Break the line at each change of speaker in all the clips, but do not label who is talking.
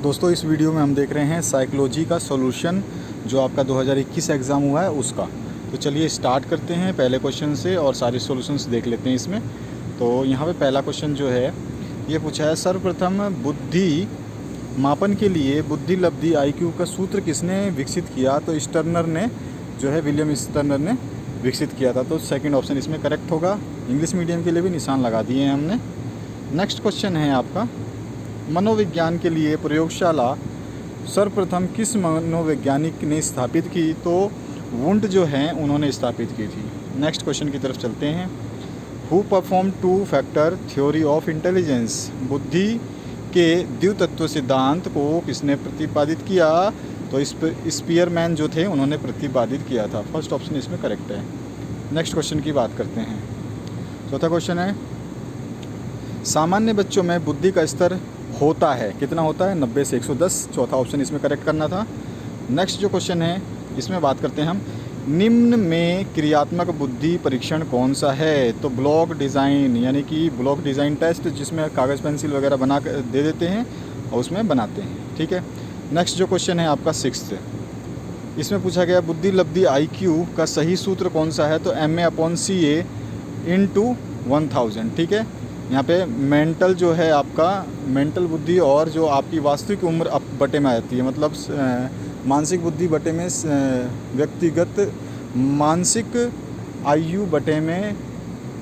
दोस्तों इस वीडियो में हम देख रहे हैं साइकोलॉजी का सॉल्यूशन जो आपका 2021 एग्ज़ाम हुआ है उसका। तो चलिए स्टार्ट करते हैं पहले क्वेश्चन से और सारे सॉल्यूशंस देख लेते हैं इसमें। तो यहाँ पे पहला क्वेश्चन जो है ये पूछा है, सर्वप्रथम बुद्धि मापन के लिए बुद्धि लब्धि IQ का सूत्र किसने विकसित किया? तो स्टर्नर ने जो है, विलियम स्टर्नर ने विकसित किया था। तो सेकंड ऑप्शन इसमें करेक्ट होगा। इंग्लिश मीडियम के लिए भी निशान लगा दिए हैं हमने। नेक्स्ट क्वेश्चन है आपका, मनोविज्ञान के लिए प्रयोगशाला सर्वप्रथम किस मनोवैज्ञानिक ने स्थापित की? तो वुंट जो हैं उन्होंने स्थापित की थी। नेक्स्ट क्वेश्चन की तरफ चलते हैं, who perform two factor theory of intelligence? बुद्धि के द्वितत्व सिद्धांत को किसने प्रतिपादित किया? तो स्पीयरमैन जो थे उन्होंने प्रतिपादित किया था। फर्स्ट ऑप्शन इसमें करेक्ट है। नेक्स्ट क्वेश्चन की बात करते हैं। चौथा क्वेश्चन है, सामान्य बच्चों में बुद्धि का स्तर होता है, कितना होता है? 90 से 110। चौथा ऑप्शन इसमें करेक्ट करना था। नेक्स्ट जो क्वेश्चन है इसमें बात करते हैं हम, निम्न में क्रियात्मक बुद्धि परीक्षण कौन सा है? तो ब्लॉक डिज़ाइन, यानी कि ब्लॉक डिज़ाइन टेस्ट, जिसमें कागज़ पेंसिल वगैरह बना कर दे देते हैं और उसमें बनाते हैं। ठीक है। नेक्स्ट जो क्वेश्चन है आपका 6th, इसमें पूछा गया बुद्धि लब्धि IQ का सही सूत्र कौन सा है? तो MA/CA × 1000। ठीक है। यहाँ पे मेंटल जो है आपका, मेंटल बुद्धि और जो आपकी वास्तविक उम्र अब बटे में आती है, मतलब मानसिक बुद्धि बटे में व्यक्तिगत मानसिक IU बटे में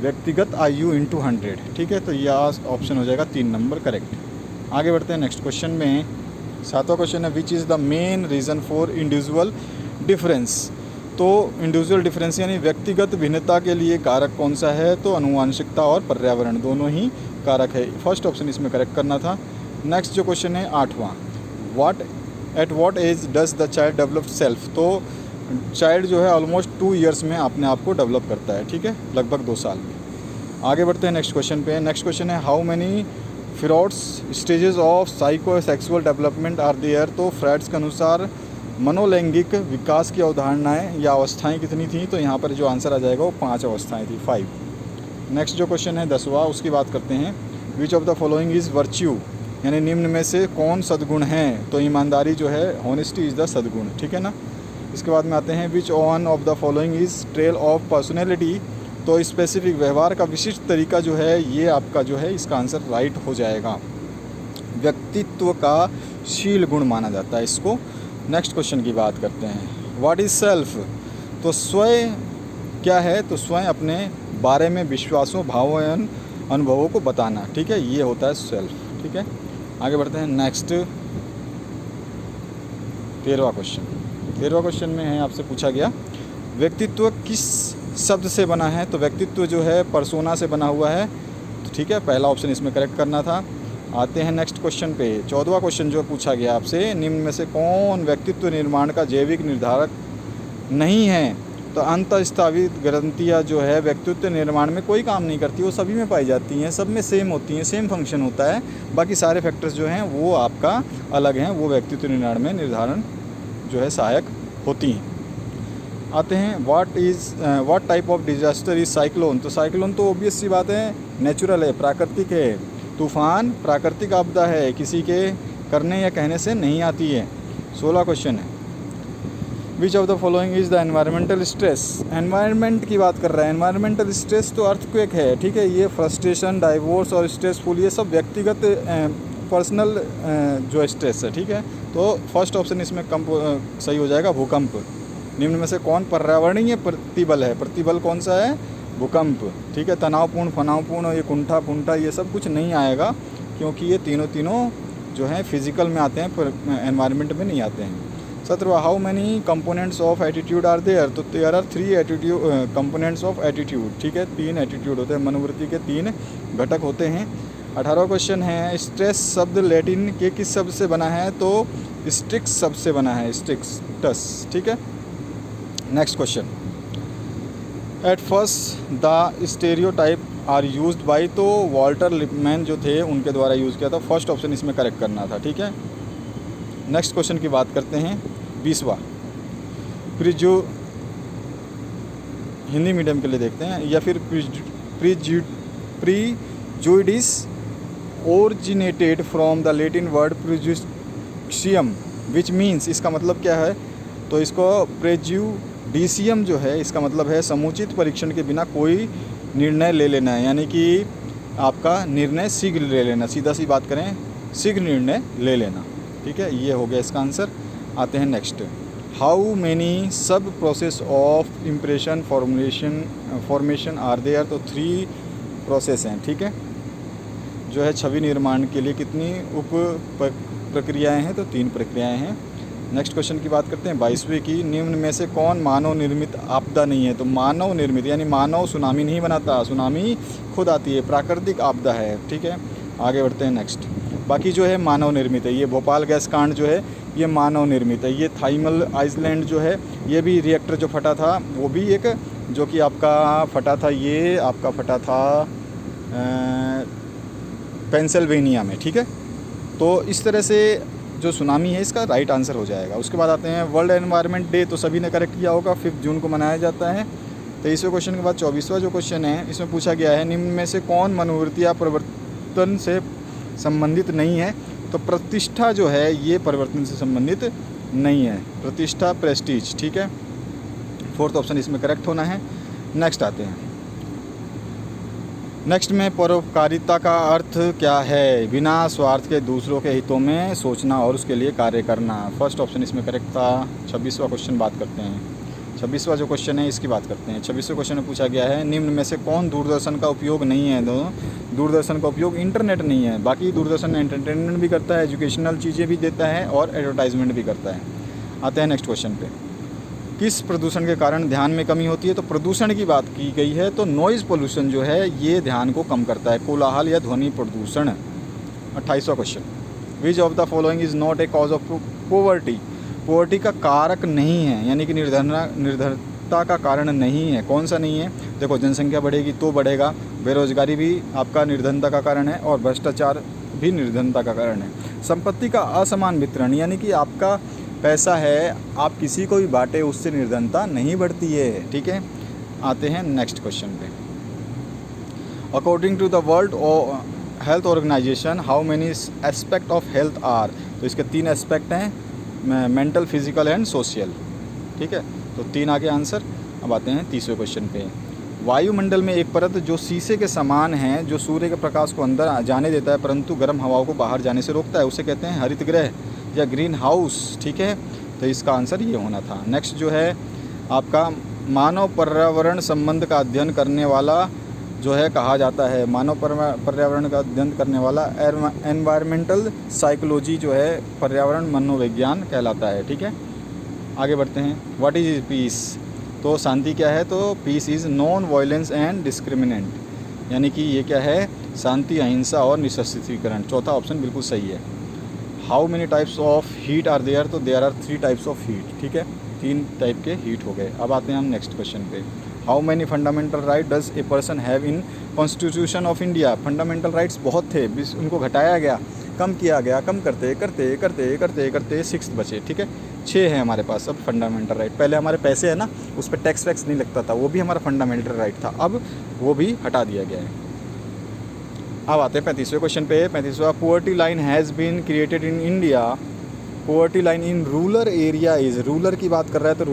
व्यक्तिगत IU × 100। ठीक है। तो यह ऑप्शन हो जाएगा 3 नंबर करेक्ट। आगे बढ़ते हैं नेक्स्ट क्वेश्चन में। 7वां क्वेश्चन है, which is the main reason for individual difference? तो इंडिविजुअल डिफरेंस यानी व्यक्तिगत भिन्नता के लिए कारक कौन सा है? तो आनुवंशिकता और पर्यावरण दोनों ही कारक है। फर्स्ट ऑप्शन इसमें करेक्ट करना था। नेक्स्ट जो क्वेश्चन है 8वां, at what age does the child develop self? तो चाइल्ड जो है ऑलमोस्ट 2 ईयर्स में अपने आप को डेवलप करता है। ठीक है, लगभग 2 साल में। आगे बढ़ते हैं नेक्स्ट क्वेश्चन पे। नेक्स्ट क्वेश्चन है, how many Freud's stages of psychosexual development are there? तो फ्रॉड्स के अनुसार मनोलैंगिक विकास की अवधारणाएं या अवस्थाएं कितनी थी? तो यहाँ पर जो आंसर आ जाएगा वो 5 अवस्थाएं थी, 5। नेक्स्ट जो क्वेश्चन है 10वां, उसकी बात करते हैं, विच of the following is virtue? यानी निम्न में से कौन सद्गुण हैं? तो ईमानदारी जो है, हॉनेस्टी इज़ द सद्गुण। ठीक है ना। इसके बाद में आते हैं, which one of the following is trail of personality? तो स्पेसिफिक व्यवहार का विशिष्ट तरीका जो है, ये आपका जो है इसका आंसर राइट हो जाएगा। व्यक्तित्व का शील गुण माना जाता है इसको। नेक्स्ट क्वेश्चन की बात करते हैं, व्हाट इज़ सेल्फ? तो स्वयं क्या है? तो स्वयं अपने बारे में विश्वासों, भावों एवं अनुभवों को बताना। ठीक है, ये होता है सेल्फ। ठीक है। आगे बढ़ते हैं नेक्स्ट 13वां क्वेश्चन। 13वां क्वेश्चन में है, आपसे पूछा गया व्यक्तित्व किस शब्द से बना है? तो व्यक्तित्व जो है पर्सोना से बना हुआ है। तो ठीक है, पहला ऑप्शन इसमें करेक्ट करना था। आते हैं नेक्स्ट क्वेश्चन पे। 14वां क्वेश्चन जो पूछा गया आपसे, निम्न में से कौन व्यक्तित्व निर्माण का जैविक निर्धारक नहीं है? तो अंतःस्थापित ग्रंथियाँ जो है व्यक्तित्व निर्माण में कोई काम नहीं करती, वो सभी में पाई जाती हैं, सब में सेम होती हैं, सेम फंक्शन होता है। बाकी सारे फैक्टर्स जो हैं वो आपका अलग हैं, वो व्यक्तित्व निर्माण में निर्धारण जो है सहायक होती हैं। आते हैं, what type of disaster is cyclone? तो साइक्लोन तो ऑब्वियस सी बात है, नेचुरल है, प्राकृतिक है। तूफ़ान प्राकृतिक आपदा है, किसी के करने या कहने से नहीं आती है। 16वां क्वेश्चन है, विच of the following is the environmental stress? Environment की बात कर रहा है। एनवायरमेंटल स्ट्रेस तो अर्थक्वेक है। ठीक है, ये फ्रस्ट्रेशन, डाइवोर्स और स्ट्रेसफुल, ये सब व्यक्तिगत पर्सनल जो स्ट्रेस है। ठीक है। तो फर्स्ट ऑप्शन इसमें सही हो जाएगा, भूकंप। निम्न में से कौन पर्यावरणीय प्रतिबल है? प्रतिबल कौन सा है? भूकंप। ठीक है। तनावपूर्ण, फनावपूर्ण, ये कुंठा पुंठा, ये सब कुछ नहीं आएगा, क्योंकि ये तीनों जो हैं फिजिकल में आते हैं, पर एनवायरनमेंट में नहीं आते हैं। 17वां, how many components of attitude are there? तो there are 3 components of attitude. ठीक है, 3 एटीट्यूड होते हैं, मनोवृत्ति के 3 घटक होते हैं। 18वां क्वेश्चन है, स्ट्रेस शब्द लैटिन के किस शब्द से बना है? तो स्ट्रिक्स शब्द से बना है, स्ट्रिक्टस। ठीक है। Next question, at first the stereotype are used by? तो वॉल्टर लिपमैन जो थे उनके द्वारा यूज़ किया था। फर्स्ट ऑप्शन इसमें करेक्ट करना था। ठीक है। नेक्स्ट क्वेश्चन की बात करते हैं 20वां, हिंदी मीडियम के लिए देखते हैं, या फिर prejudice originated from the Latin word praejudicium which means, इसका मतलब क्या है, तो इसको प्रेजुडिशियम जो है इसका मतलब है समुचित परीक्षण के बिना कोई निर्णय ले लेना है, यानी कि आपका निर्णय शीघ्र ले लेना, सीधा सी बात करें शीघ्र निर्णय ले लेना। ठीक है, ये हो गया इसका आंसर। आते हैं next, how many sub process of impression formation are there, तो 3 प्रोसेस हैं। ठीक है, जो है छवि निर्माण के लिए कितनी उप प्रक्रियाएँ हैं, तो 3 प्रक्रियाएँ हैं। नेक्स्ट क्वेश्चन की बात करते हैं 22वें की, निम्न में से कौन मानव निर्मित आपदा नहीं है, तो मानव निर्मित यानी मानव सुनामी नहीं बनाता, सुनामी खुद आती है, प्राकृतिक आपदा है। ठीक है, आगे बढ़ते हैं नेक्स्ट। बाकी जो है मानव निर्मित है, ये भोपाल गैस कांड जो है ये मानव निर्मित है, ये थाइमल आइसलैंड जो है ये भी रिएक्टर जो फटा था वो भी एक जो कि आपका फटा था, ये आपका फटा था पेंसिल्वेनिया में। ठीक है, तो इस तरह से जो सुनामी है इसका राइट आंसर हो जाएगा। उसके बाद आते हैं वर्ल्ड एनवायरनमेंट डे, तो सभी ने करेक्ट किया होगा, 5 जून को मनाया जाता है। 23वें क्वेश्चन के बाद 24वां जो क्वेश्चन है इसमें पूछा गया है निम्न में से कौन मनोवृत्ति या परिवर्तन से संबंधित नहीं है, तो प्रतिष्ठा जो है ये परिवर्तन से संबंधित नहीं है, प्रतिष्ठा प्रेस्टीज। ठीक है, 4th ऑप्शन इसमें करेक्ट होना है। नेक्स्ट आते हैं, नेक्स्ट में परोपकारिता का अर्थ क्या है, बिना स्वार्थ के दूसरों के हितों में सोचना और उसके लिए कार्य करना। फर्स्ट ऑप्शन इसमें करेक्ट था। 26वां क्वेश्चन बात करते हैं, 26वां जो क्वेश्चन है इसकी बात करते हैं। 26वें क्वेश्चन में पूछा गया है निम्न में से कौन दूरदर्शन का उपयोग नहीं है, दोनों दूरदर्शन का उपयोग इंटरनेट नहीं है, बाकी दूरदर्शन एंटरटेनमेंट भी करता है, एजुकेशनल चीज़ें भी देता है और एडवर्टाइजमेंट भी करता है। आते हैं नेक्स्ट क्वेश्चन पे, किस प्रदूषण के कारण ध्यान में कमी होती है, तो प्रदूषण की बात की गई है, तो नॉइज़ पोल्यूशन जो है ये ध्यान को कम करता है, कोलाहल या ध्वनि प्रदूषण। 28वां question, which of the following is not a cause of poverty, poverty का कारक नहीं है, यानी कि निर्धनता का कारण नहीं है। कौन सा नहीं है, देखो जनसंख्या बढ़ेगी तो बढ़ेगा, बेरोजगारी भी आपका निर्धनता का कारण है और भ्रष्टाचार भी निर्धनता का कारण है। संपत्ति का असमान वितरण, यानी कि आपका पैसा है आप किसी को भी बांटे उससे निर्धनता नहीं बढ़ती है। ठीक है, आते हैं नेक्स्ट क्वेश्चन पे, according to the World Health Organization how many aspect of health are, तो इसके 3 एस्पेक्ट हैं, मेंटल, फिजिकल एंड सोशल। ठीक है, तो 3 आगे आंसर। अब आते हैं 30वें क्वेश्चन पे, वायुमंडल में एक परत जो शीशे के समान है, जो सूर्य के प्रकाश को अंदर जाने देता है परंतु गर्म हवाओं को बाहर जाने से रोकता है, उसे कहते हैं हरित गृह या ग्रीन हाउस। ठीक है, तो इसका आंसर ये होना था। नेक्स्ट जो है आपका मानव पर्यावरण संबंध का अध्ययन करने वाला जो है कहा जाता है, मानव पर्यावरण का अध्ययन करने वाला एनवायरमेंटल साइकोलॉजी जो है पर्यावरण मनोविज्ञान कहलाता है। ठीक है, आगे बढ़ते हैं, व्हाट इज पीस, तो शांति क्या है, तो peace is non violence and discriminant, यानी कि ये क्या है, शांति, अहिंसा और निःशस्त्रीकरण। चौथा ऑप्शन बिल्कुल सही है। How many types of heat are there, तो there are 3 types of heat. ठीक है, 3 टाइप के हीट हो गए। अब आते हैं हम नेक्स्ट क्वेश्चन पे, how many fundamental right does a person have in constitution of India, fundamental rights बहुत थे, उनको घटाया गया, कम किया गया, कम करते करते करते करते करते 6 बचे। ठीक है, 6 है हमारे पास अब फंडामेंटल राइट। पहले हमारे पैसे है ना उस पर टैक्स वैक्स नहीं लगता था, वो भी हमारा फंडामेंटल राइट था, अब वो भी हटा दिया गया है। अब आते हैं 35वें क्वेश्चन पे, 35वां, poverty line has been created in India, poverty line in rural area is, rural की बात कर रहा है तो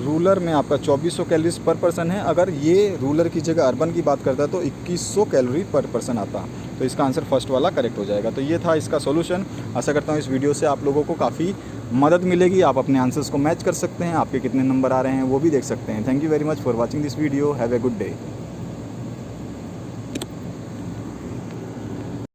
रूरल में आपका 2400 कैलोरीज पर पर्सन है, अगर ये रूरल की जगह अर्बन की बात करता है तो 2100 कैलोरी पर पर्सन आता, तो इसका आंसर फर्स्ट वाला करेक्ट हो जाएगा। तो ये था इसका सॉल्यूशन। आशा करता हूँ इस वीडियो से आप लोगों को काफ़ी मदद मिलेगी, आप अपने आंसर्स को मैच कर सकते हैं, आपके कितने नंबर आ रहे हैं वो भी देख सकते हैं। Thank you very much for watching this video, have a good day.